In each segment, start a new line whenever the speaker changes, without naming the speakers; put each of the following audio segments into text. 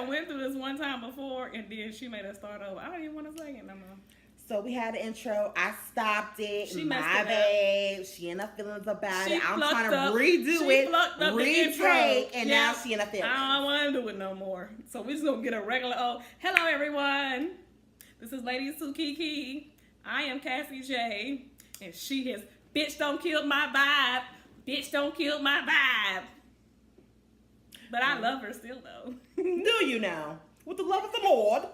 done went through this one time before, and then she made us start over. I don't even want to say it no more.
So we had an intro. I stopped it.
She
My babe. She in her feelings about it. I'm trying to redo it, retake, and now she in her feelings.
I don't want to do it no more. So we're just going to get a regular, hello everyone. This is Ladieswhokeke. I am Cassie J. And she has, bitch don't kill my vibe. Bitch don't kill my vibe. But I love her still though.
Do you now? With the love of the Lord.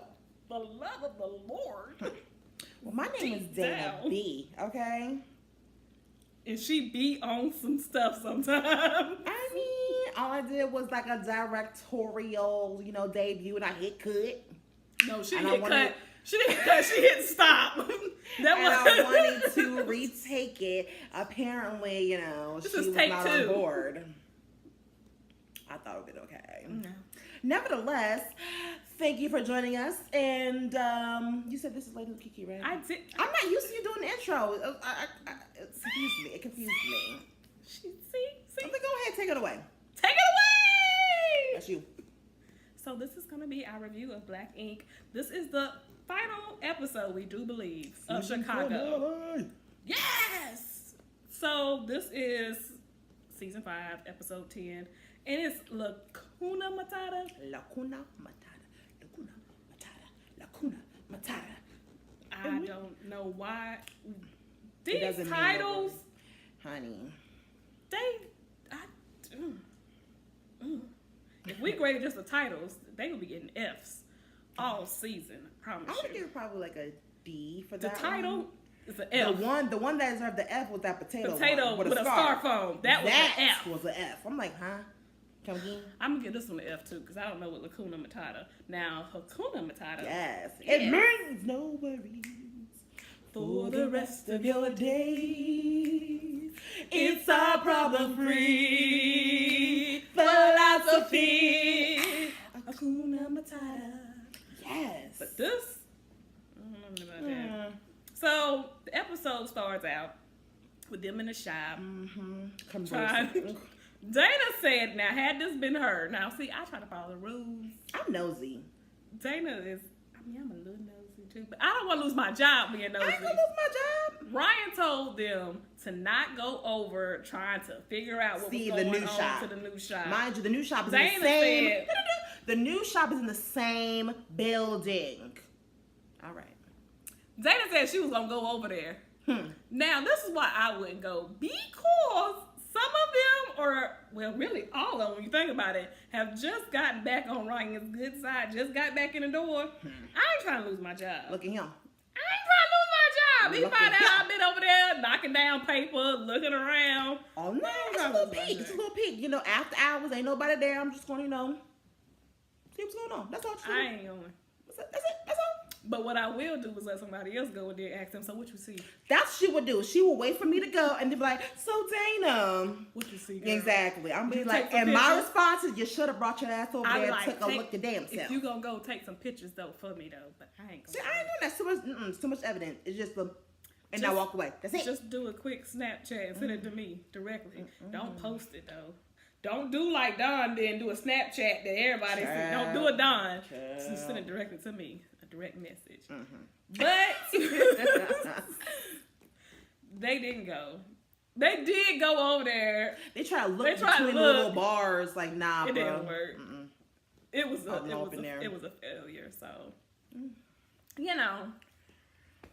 The love of the Lord.
Well, my name is Dana B, okay?
And she be on some stuff sometimes.
I mean, all I did was like a directorial, debut, and I hit cut.
No, she didn't cut. She didn't cut. She hit stop.
I wanted to retake it. Apparently, she was not on board. I thought it would be okay. No. Nevertheless, thank you for joining us. And you said this is Ladieswhokeke, right?
I did.
I'm not used to you doing the intro. It confused me.
See?
Go ahead, take it away.
Take it away!
That's you.
So this is going to be our review of Black Ink. This is the final episode, we do believe, of Chicago. Yes! So this is season 5, episode 10. And it's Lacuna Matata.
Lacuna Matata.
I don't know why. These titles,
honey.
If we graded just the titles, they would be getting Fs all season. I promise you.
I would give probably like a D for that.
The title is an F.
The one that deserved the F was that potato
with a styrofoam. That was an F.
Was an F. I'm like, huh? Come again?
I'm gonna give this one an F too because I don't know what Lacuna Matata. Now, Hakuna Matata.
Yes. It means no worries for the rest of your days. It's our problem-free philosophy. Hakuna Matata. Yes.
But this, I don't know about that. So the episode starts out with them in the shop.
Conversing.
Dana said, now, had this been her, now, see, I try to follow the rules.
I'm nosy.
Dana is, I'm a little nosy, too. But I don't want to lose my job being nosy.
I ain't gonna lose my job.
Ryan told them to not go over trying to figure out what was going on to the new shop.
Mind you, the new shop is in the same... The new shop is in the same building. All right.
Dana said she was going to go over there. Now, this is why I wouldn't go. Because... some of them, or, well, really all of them, when you think about it, have just gotten back on Ryan's good side, just got back in the door. I ain't trying to lose my job.
Look at him.
I ain't trying to lose my job. He find out I've been over there knocking down paper, looking around.
Oh, no, it's a little peek. It's a little peek. After hours, ain't nobody there. I'm just going to, see what's going on. That's all.
I ain't going.
That's it. That's all.
But what I will do is let somebody else go and then ask them, so what you see?
That's what she would do. She would wait for me to go and then be like, so Dana.
What you see, girl?
Exactly. I'm be like, and my response is, you should have brought your ass over there and took a look your damn self.
If you gonna go take some pictures though for me though, but I ain't gonna.
See, I ain't doing that. It's too much evidence. It's just and I walk away. That's it.
Just do a quick Snapchat and send it to me directly. Don't post it though. Don't do like Don did, do a Snapchat that everybody see. Don't do a Don. Just send it directly to me. Direct message. But they didn't go. They did go over there.
They tried to look between the little bars, like, nah,
it
bro.
Didn't work. It was a failure. So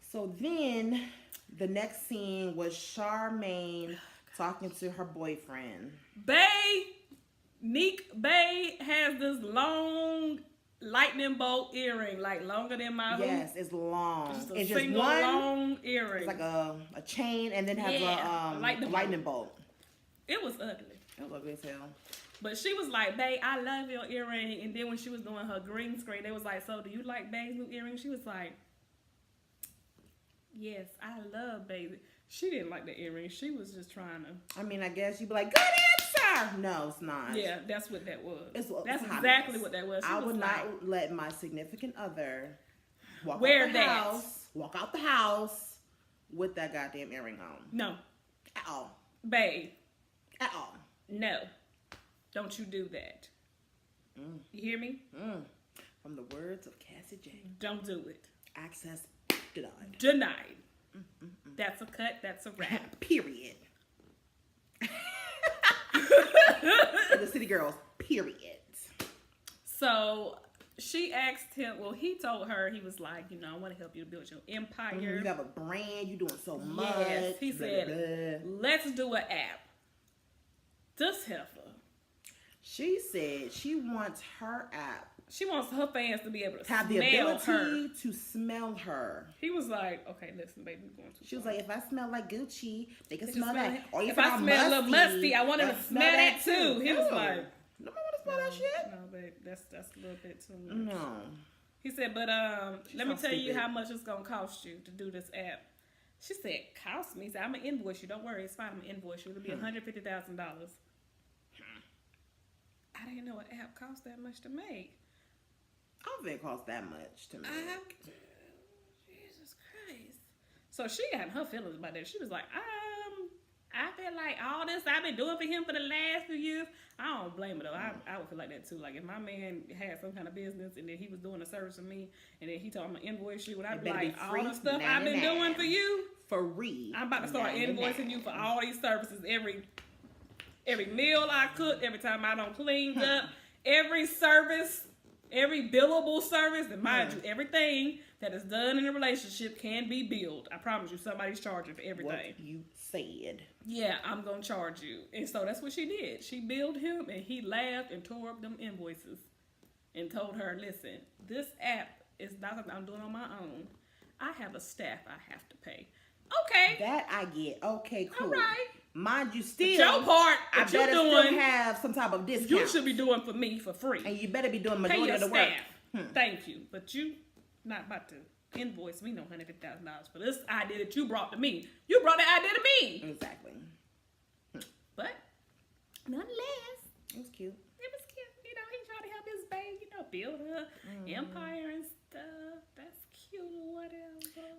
So then the next scene was Charmaine talking to her boyfriend.
Neek Bay has this long lightning bolt earring, like longer than my hoop.
Yes, it's long.
It's just one long earring.
It's like a chain and then has a lightning bolt.
It was ugly.
It was ugly as hell.
But she was like, babe, I love your earring. And then when she was doing her green screen, they was like, so do you like Babe's new earring? She was like, yes, I love Babe. She didn't like the earring. She was just trying to.
I mean, I guess you'd be like, good answer. No, it's not.
Yeah, that's what that was.
That's
exactly what that was.
I would not let my significant other walk out the house with that goddamn earring on.
No.
At all.
Babe.
At all.
No. Don't you do that. You hear me?
From the words of Cassie J.
Don't do it.
Access denied.
Denied. That's a cut. That's a wrap.
Period. The city girls. Period.
So she asked him. Well, he told her, he was like, I want to help you build your empire.
You have a brand. You're doing so much.
Yes. He said, let's do an app. This heifer.
She said she wants her app.
She wants her fans to be able to
have the ability to smell her.
He was like, okay, listen, baby, we're going too
She was
far.
like, if I smell like Gucci, they can smell that.
Or if I smell a little musty, I want them to smell that too. He was like,
nobody want to smell that shit.
No, babe, that's a little bit too much.
No.
He said, but let me tell you how much it's going to cost you to do this app. She said, cost me? He said, I'm going to invoice you. Don't worry, it's fine. I'm going to invoice you. It'll be $150,000. I didn't know an app cost that much to make.
I don't think it costs that much to make.
Jesus Christ. So she got her feelings about that. She was like, I feel like all this I've been doing for him for the last few years. I don't blame her though. I would feel like that too. Like if my man had some kind of business and then he was doing a service for me and then he told me I'm gonna invoice you, would I be like, all the stuff I've been doing for you?
Free.
I'm about to start invoicing you for all these services. Every meal I cook, every time I don't clean up, every service, every billable service, and mind you, everything that is done in a relationship can be billed. I promise you, somebody's charging for everything.
What you said.
Yeah, I'm going to charge you. And so that's what she did. She billed him, and he laughed and tore up them invoices and told her, listen, this app is not something I'm doing on my own. I have a staff I have to pay. Okay.
That I get. Okay, cool.
All right.
Mind you, still,
your part,
I better still have some type of discount.
You should be doing for me for free.
And you better be doing majority of the work.
Thank you. But you not about to invoice me no $150,000 for this idea that you brought to me. You brought that idea to me.
Exactly.
But nonetheless,
it was cute.
It was cute. He tried to help his babe, build her empire and stuff. That's cute or whatever.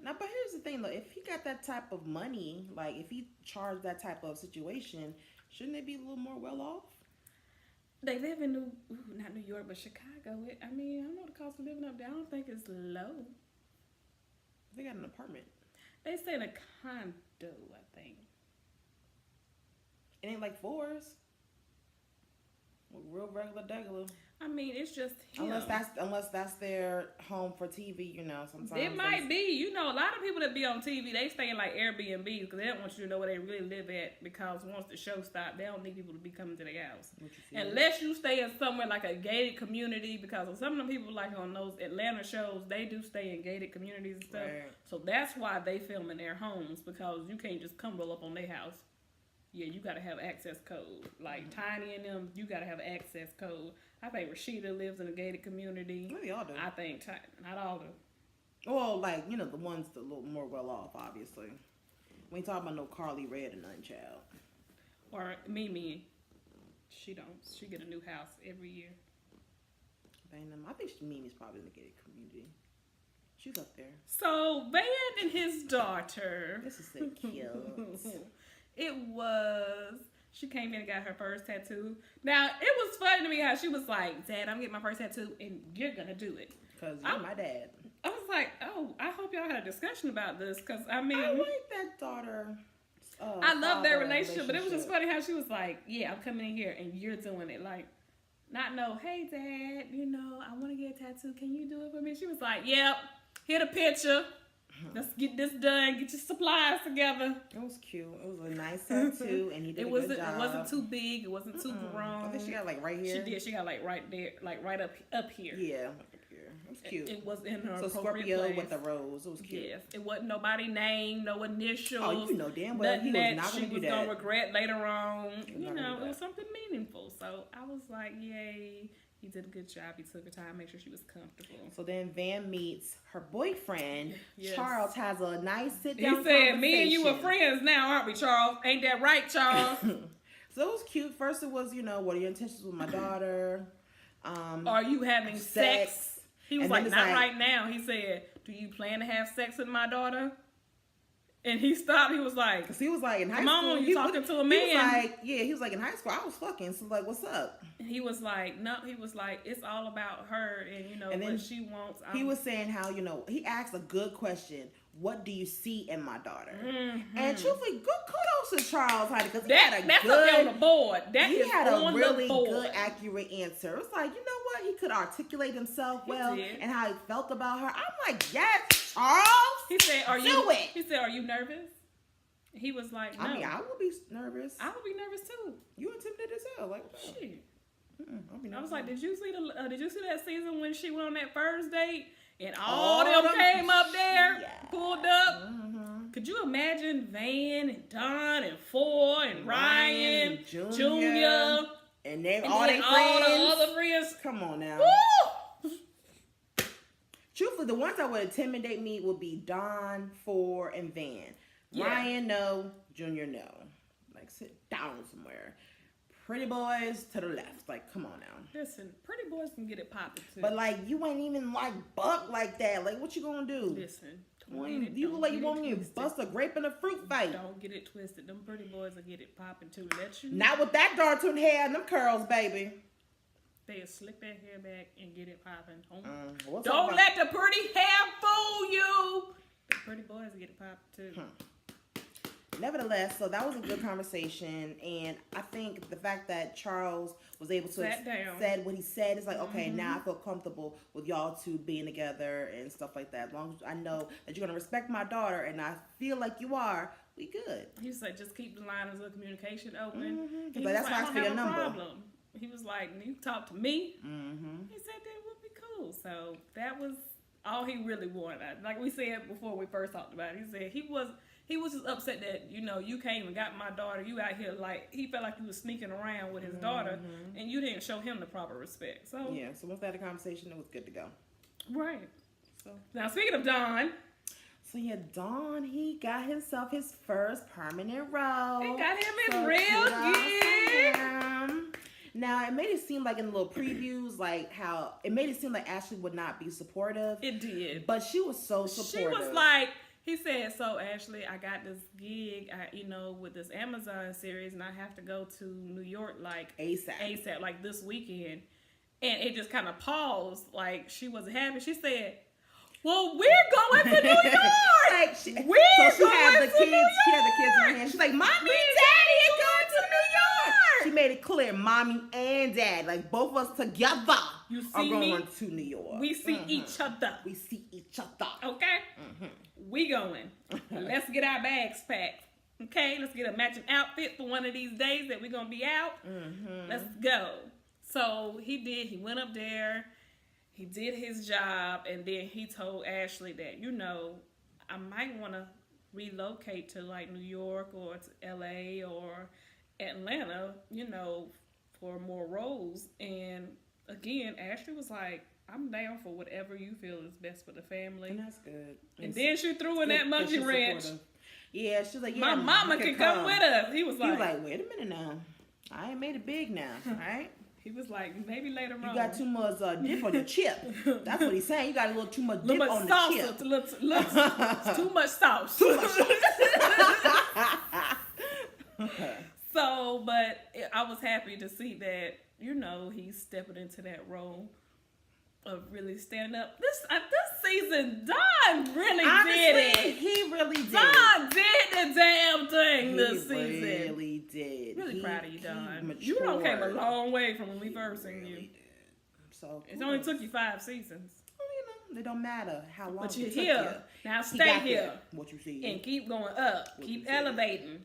Now, but here's the thing though. If he got that type of money, like if he charged that type of situation, shouldn't they be a little more well off?
They live in not New York, but Chicago. I don't know the cost of living up there. I don't think it's low.
They got an apartment.
They stay in a condo, I think.
It ain't like fours. Real regular. It's
just him.
Unless that's their home for TV, sometimes.
It might be. A lot of people that be on TV, they stay in like Airbnbs because they don't want you to know where they really live at because once the show stops, they don't need people to be coming to their house. Unless you stay in somewhere like a gated community because some of them people like on those Atlanta shows, they do stay in gated communities and stuff. Right. So that's why they film in their homes because you can't just come roll up on their house. Yeah, you got to have access code. Like Tiny and them, you got to have access code. I think Rashida lives in a gated community.
Maybe all do.
I think not all do.
Well, the ones that a little more well off, obviously. We ain't talking about no Carly Red and none, child.
Or Mimi. She don't. She get a new house every year.
I think Mimi's probably in the gated community. She's up there.
So Van and his daughter.
This is so cute.
She came in and got her first tattoo. Now, it was funny to me how she was like, Dad, I'm getting my first tattoo, and you're going to do it.
Because you're my dad.
I was like, oh, I hope y'all had a discussion about this. Because,
I like that daughter.
I love their relationship. But it was just funny how she was like, yeah, I'm coming in here, and you're doing it. Like, hey, Dad, I want to get a tattoo. Can you do it for me? She was like, yep, hit a picture. Let's get this done. Get your supplies together.
It was cute. It was a nice tattoo, and he did a good job.
It wasn't too big. It wasn't too grown.
I think she got like right here.
She did. She got like right there, like right up here.
Yeah, up here. It was cute.
It was in her.
So Scorpio place. With the rose. It was cute.
Yes, it wasn't nobody name, no initials.
Oh, you know damn well he was not going to do that. She was
gonna regret later on. It was something meaningful. So I was like, yay. He did a good job. He took her time, make sure she was comfortable.
So then Van meets her boyfriend. Yes. Charles has a nice sit-down
He said, me and you are friends now, aren't we, Charles? Ain't that right, Charles?
So it was cute. First it was, what are your intentions with my daughter?
Are you having sex? He was like, not right now. He said, do you plan to have sex with my daughter? And he stopped. He was like,
because he was like in high
come
school.
on, you talking to a man.
He was like, yeah, he was like in high school. I was fucking. So like, what's up?
He was like, no. He was like, it's all about her and and what she wants.
He was saying how he asked a good question. What do you see in my daughter? Mm-hmm. And truthfully, good kudos to Charles Heide because
that's up there on the board. He
had a really good, accurate answer. It's like, you know what? He could articulate himself well and how he felt about her. I'm like, yes, Charles.
He said,
do it.
He said, are you nervous? He was like, no.
I mean, I would be nervous.
I would be nervous too.
You intimidated as hell. Like,
shit. I was like, did you see that season when she went on that first date and all them came up there, pulled up? Mm-hmm. Could you imagine Van and Don and Four and Ryan and Junior
and then all the other
friends?
Come on now.
Woo!
Truthfully, the ones that would intimidate me would be Don, Four, and Van. Yeah. Ryan, no. Junior, no. Like, sit down somewhere. Pretty boys to the left. Like, come on now.
Listen, pretty boys can get it popping too.
But like, you ain't even like buck like that. Like, what you gonna do?
Listen,
you look like you want me to bust a grape in a fruit fight.
Don't get it twisted. Them pretty boys will get it popping too.
Not with that dark hair and them curls, baby.
They'll slick that hair back and get it popping. Don't let the pretty hair fool you. The pretty boys will get it popping too.
Nevertheless, so that was a good conversation, and I think the fact that Charles was able to said what he said is like, okay, now I feel comfortable with y'all two being together and stuff like that. As long as I know that you're gonna respect my daughter, and I feel like you are, we good.
He was like, just keep the lines of communication open.
Mm-hmm. Like, that's why I asked for your number.
Problem. He was like, you talk to me. Mm-hmm. He said that would be cool. So that was all he really wanted. Like we said before we first talked about it, he said he was just upset that, you came and got my daughter. You out here he felt like you was sneaking around with his daughter and you didn't show him the proper respect. So
yeah, so once they had a conversation, it was good to go.
Right. So now speaking of Don.
So yeah, Don, he got himself his first permanent role.
He got him his real gig.
Now, it made it seem like in the little previews, like how it made it seem like Ashley would not be supportive.
It did.
But she was so supportive.
She was like, he said, so Ashley, I got this gig, with this Amazon series, and I have to go to New York like ASAP, like this weekend. And it just kind of paused, like she wasn't happy. She said, well, we're going to New York.
She had the kids in her hand. She's like, Mommy and Daddy are going to New York. She made it clear, Mommy and Dad, like both of us together are going to New York.
We see each other.
We see each other.
Okay? We going. Let's get our bags packed. Okay? Let's get a matching outfit for one of these days that we're going to be out. Let's go. So he went up there. He did his job, and then he told Ashley that, I might want to relocate to like New York or to LA or Atlanta, for more roles. And again, Ashley was like, I'm down for whatever you feel is best for the family.
And that's good.
And then she threw in that monkey wrench.
Yeah, she was like,
my mama can come with us. He was like,
wait a minute now. I ain't made it big now, right?
He was like, maybe later on.
You got too much dip on the chip. That's what he's saying. You got a little too much dip on the chip.
Too much sauce.
Too much sauce.
So, but I was happy to see that, he's stepping into that role of really standing up. This season, Don really did it.
He really did.
Don did the damn thing this season.
He really did.
Really proud of you, Don. You came a long way from when we first seen you.
Did. So
it only took you 5 seasons.
Well, it don't matter how long.
But you're here. Now stay here.
What you see.
And keep going up. Keep elevating.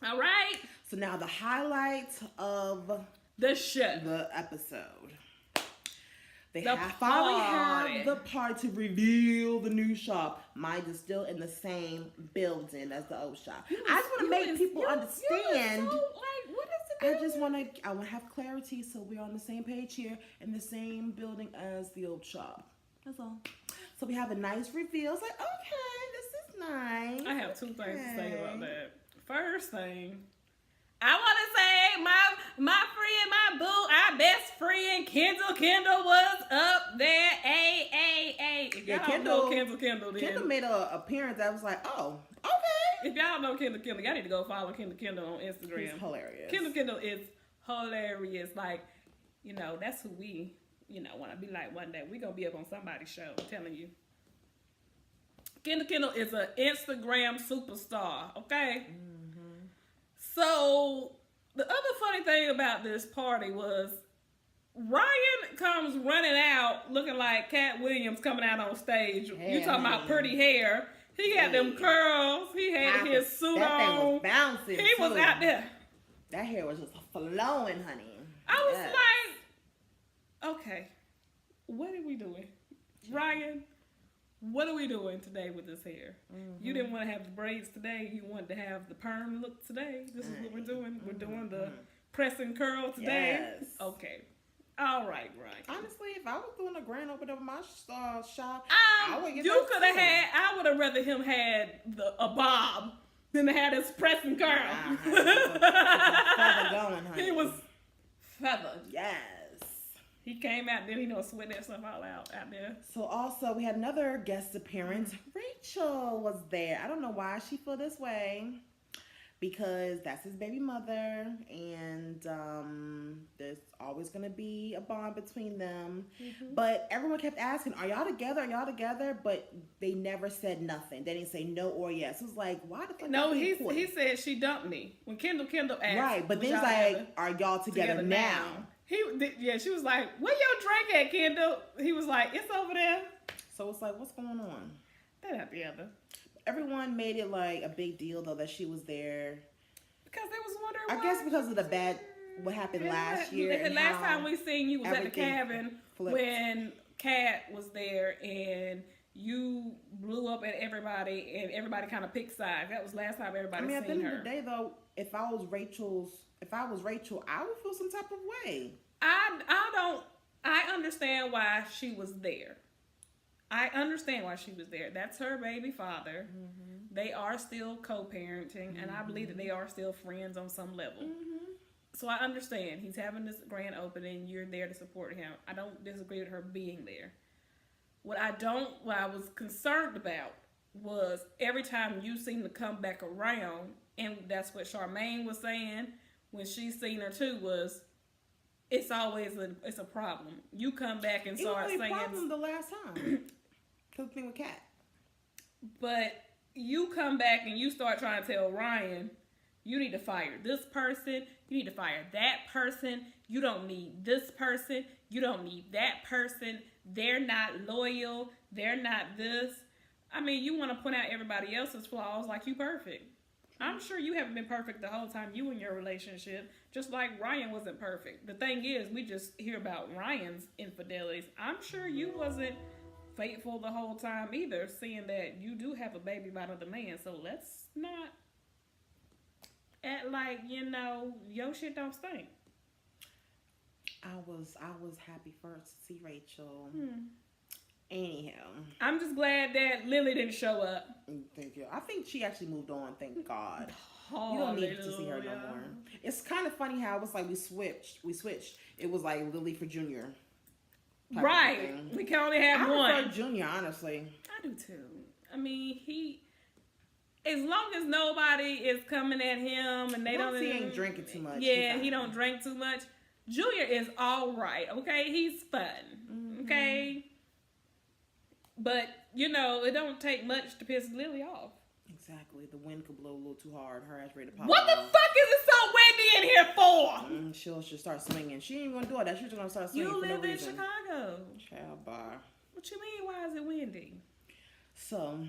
All right.
So now the highlights of
the show.
The episode. They finally have the party to reveal the new shop. Mine is still in the same building as the old shop. I just want to make people understand.
What is it?
I want to have clarity so we're on the same page here in the same building as the old shop. That's all. So we have a nice reveal. It's like, okay, this is nice.
I have 2 things to say about that. First thing, I want to say my friend, my boo, our best friend, Kendall was up there. Hey.
Yeah, Kendall made an appearance. I was like, oh, okay.
If y'all know Kendall, y'all need to go follow Kendall on Instagram.
He's hilarious.
Kendall is hilarious. Like, you know, that's who we, you know, want to be like one day. We gonna be up on somebody's show. I'm telling you. Kendall is an Instagram superstar. Okay. Mm-hmm. So the other funny thing about this party was Ryan comes running out looking like Cat Williams coming out on stage. You talking about pretty hair. He had them curls. He had his suit
that
on.
Thing was bouncing.
He was out there.
That hair was just flowing, honey.
I was like, okay, what are we doing? Ryan, what are we doing today with this hair? Mm-hmm. You didn't want to have the braids today. You wanted to have the perm look today. This is what we're doing. We're doing the press and curl today. Yes. Okay. All right, right.
Honestly, if I was doing a grand opening of my shop, I would get
you could have had. I would have rather him had a bob than to have his press and curl.
Feather going, honey.
He was feathered.
Yes.
He came out there, sweat that stuff all out there.
So also we had another guest appearance. Rachel was there. I don't know why she feel this way. Because that's his baby mother, and there's always going to be a bond between them. Mm-hmm. But everyone kept asking, are y'all together? Are y'all together? But they never said nothing. They didn't say no or yes. It was like, why the fuck?
No, he said she dumped me. When Kendall asked.
Right, but then he's like, are y'all together now?
She was like, where your drink at, Kendall? He was like, it's over there.
So it's like, what's going on?
They're not together.
Everyone made it like a big deal though that she was there.
Because they was wondering
I guess because of what happened last year.
The last time we seen you was at the cabin when Kat was there and you blew up at everybody and everybody kind of picked sides. That was last time everybody seen her.
At the end of the day though, if I was Rachel, I would feel some type of way.
I understand why she was there. I understand why she was there. That's her baby father. Mm-hmm. They are still co-parenting, and I believe that they are still friends on some level. Mm-hmm. So I understand. He's having this grand opening. You're there to support him. I don't disagree with her being there. What I was concerned about was every time you seem to come back around, and that's what Charmaine was saying when she seen her too, was it's always a problem. You come back and start saying... It was a problem
the last time. Cooking with Kat.
But you come back and you start trying to tell Ryan, you need to fire this person, you need to fire that person, you don't need this person, you don't need that person, they're not loyal, they're not this. I mean, you want to point out everybody else's flaws like you perfect. I'm sure you haven't been perfect the whole time you in your relationship, just like Ryan wasn't perfect. The thing is, we just hear about Ryan's infidelities. I'm sure you wasn't faithful the whole time either, seeing that you do have a baby by another man. So let's not act like, your shit don't stink.
I was happy first to see Rachel. Anyhow,
I'm just glad that Lily didn't show up.
Thank you. I think she actually moved on. Thank God.
You
don't need to see her no more. It's kind of funny how it was like we switched. It was like Lily for Junior.
Right. We can only have one.
I prefer Junior, honestly.
I do too. I mean, as long as nobody is coming at him and he
ain't drinking too much.
Yeah, he don't drink too much. Junior is all right. Okay, he's fun. Mm-hmm. Okay. But, it don't take much to piss Lily off.
Exactly. The wind could blow a little too hard. Her ass ready to pop
What the fuck is it so windy in here for?
She'll just start swinging. She ain't gonna do all that. She's just gonna start swinging.
You
live
in Chicago.
Child, bye.
What you mean, why is it windy?
So,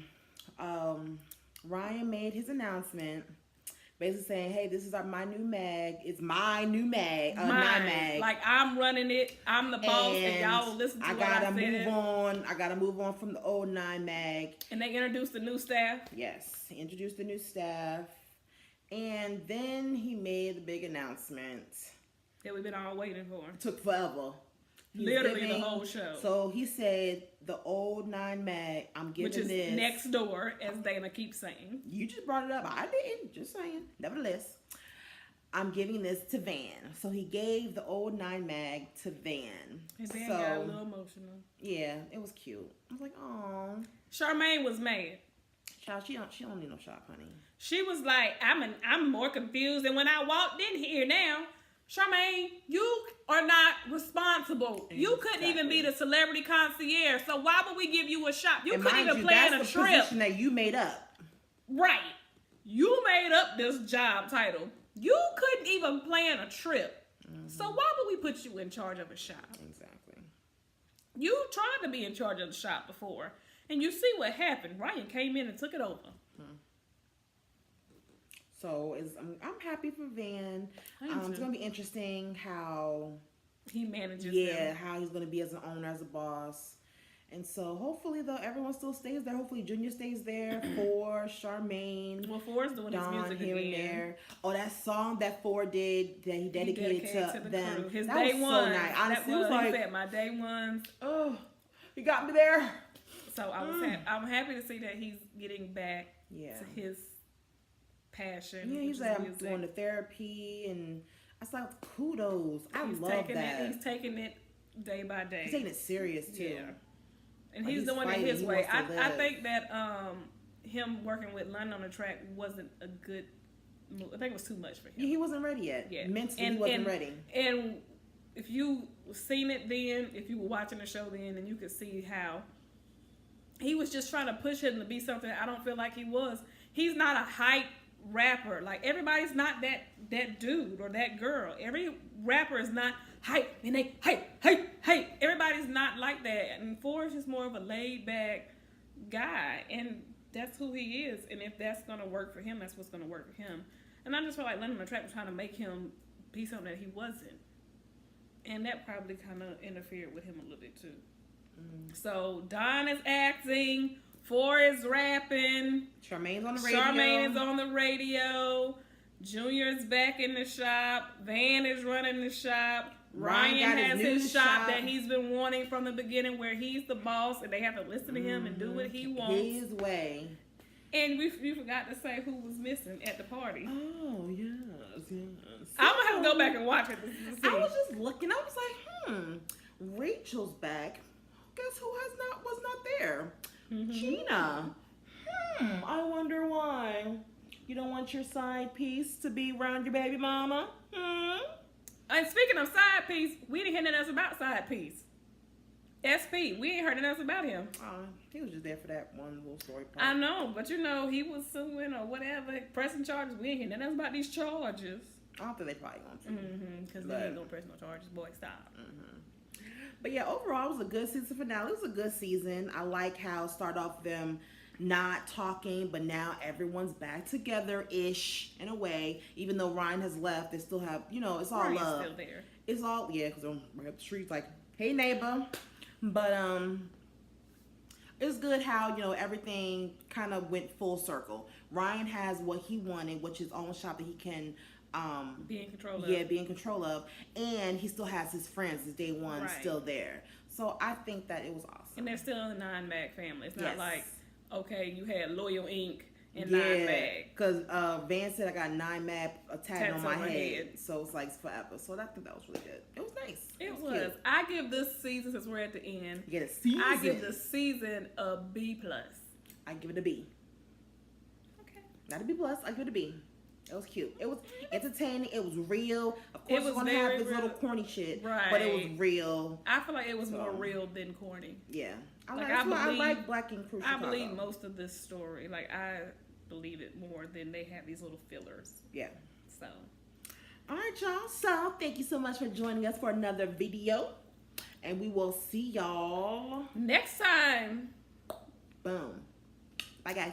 Ryan made his announcement. Basically saying, hey, this is my new mag. It's my new mag. mag.
Like, I'm running it. I'm the boss, and y'all will listen to what I said.
I gotta move on from the old 9 mag.
And they introduced the new staff?
Yes. He introduced the new staff. And then he made the big announcement.
That we've been all waiting for.
It took forever.
Literally the whole show.
So he said, the old 9 mag, I'm giving this. Which is
next door, as Dana keeps saying.
You just brought it up. I didn't. Just saying. Nevertheless, I'm giving this to Van. So he gave the old 9 mag to Van.
And Van got a little emotional.
Yeah, it was cute. I was like, oh.
Charmaine was mad.
Child, she don't need no shop, honey.
She was like, I'm more confused than when I walked in here now. Charmaine, you are not responsible. Exactly. You couldn't even be the celebrity concierge. So why would we give you a shop? You couldn't even plan a trip.
That's the position that you made up.
Right. You made up this job title. You couldn't even plan a trip. Mm-hmm. So why would we put you in charge of a shop? Exactly. You tried to be in charge of the shop before. And you see what happened. Ryan came in and took it over. Hmm.
So I'm happy for Van. It's going to be interesting how
he manages
them. How he's going to be as an owner, as a boss. And so hopefully, though, everyone still stays there. Hopefully, Junior stays there. For Charmaine.
Well, Ford's doing his music
here
again.
And there. Oh, that song that Ford did that he dedicated to
the
them.
Crew. His
that
day
was
one.
So nice. Honestly, it was
like, he said, my day ones.
Oh, he got me there.
So I'm happy to see that he's getting back to his passion.
Yeah, he's like going to therapy, and I was like, kudos. I love that.
He's taking it day by day.
He's taking it serious too. Yeah.
And he's doing it his way. I think that him working with London on the track wasn't a good move. I think it was too much for him.
Yeah, he wasn't ready yet. Yeah. Mentally, he wasn't ready.
And if you seen it then, if you were watching the show then, and you could see how he was just trying to push him to be something I don't feel like he was. He's not a hype rapper. Like, everybody's not that dude or that girl. Every rapper is not hype, and they hype. Everybody's not like that. And Ford's just more of a laid-back guy, and that's who he is. And if that's going to work for him, that's what's going to work for him. And I just feel like London on the Track was trying to make him be something that he wasn't. And that probably kind of interfered with him a little bit, too. So Don is acting, Ford is rapping,
Charmaine's on the radio.
Charmaine is on the radio. Junior's back in the shop. Van is running the shop. Ryan has his shop that he's been wanting from the beginning, where he's the boss and they have to listen to him and do what he wants.
His way.
And we forgot to say who was missing at the party.
Oh, yes.
I'm going to have to go back and watch it.
I was just looking. I was like, Rachel's back. Guess who was not there? Mm-hmm. Gina. I wonder why. You don't want your side piece to be around your baby mama?
And speaking of side piece, we didn't hear nothing else about side piece. SP, we ain't heard nothing else about him.
He was just there for that one little story part.
I know, but he was suing or whatever, pressing charges. We ain't hear nothing else about these charges.
I don't think they probably going to.
Because they ain't gonna press no charges. Boy, stop.
But yeah, overall, it was a good season finale. It was a good season. I like how it started off them not talking, but now everyone's back together-ish in a way. Even though Ryan has left, they still have, it's all
Ryan's
love.
Still there.
It's all, because I'm right up the street, like, hey, neighbor. But it's good how, everything kind of went full circle. Ryan has what he wanted, which is own shop that he can
be in control of.
Yeah, be in control of. And he still has his friends, his day one, still there. So I think that it was awesome.
And they're still in the 9-Mag family. It's not like, okay, you had Loyal Inc. and 9-Mag.
Because Van said I got 9-Mag tattooed on my head. So it's like forever. So I think that was really good. It was nice.
It was. Cute. I give this season, since we're at the end,
you get a season.
I give the season a B+.
I give it a B.
Okay.
Not a B+, I give it a B. It was cute. It was entertaining. It was real. Of course, it's gonna have this little corny shit, but it was real.
I feel like it was more real than corny.
Yeah, I like Black and Crew.
I believe most of this story. Like, I believe it more than they have these little fillers.
Yeah.
So.
All right, y'all. So thank you so much for joining us for another video, and we will see y'all
next time.
Boom. Bye, guys.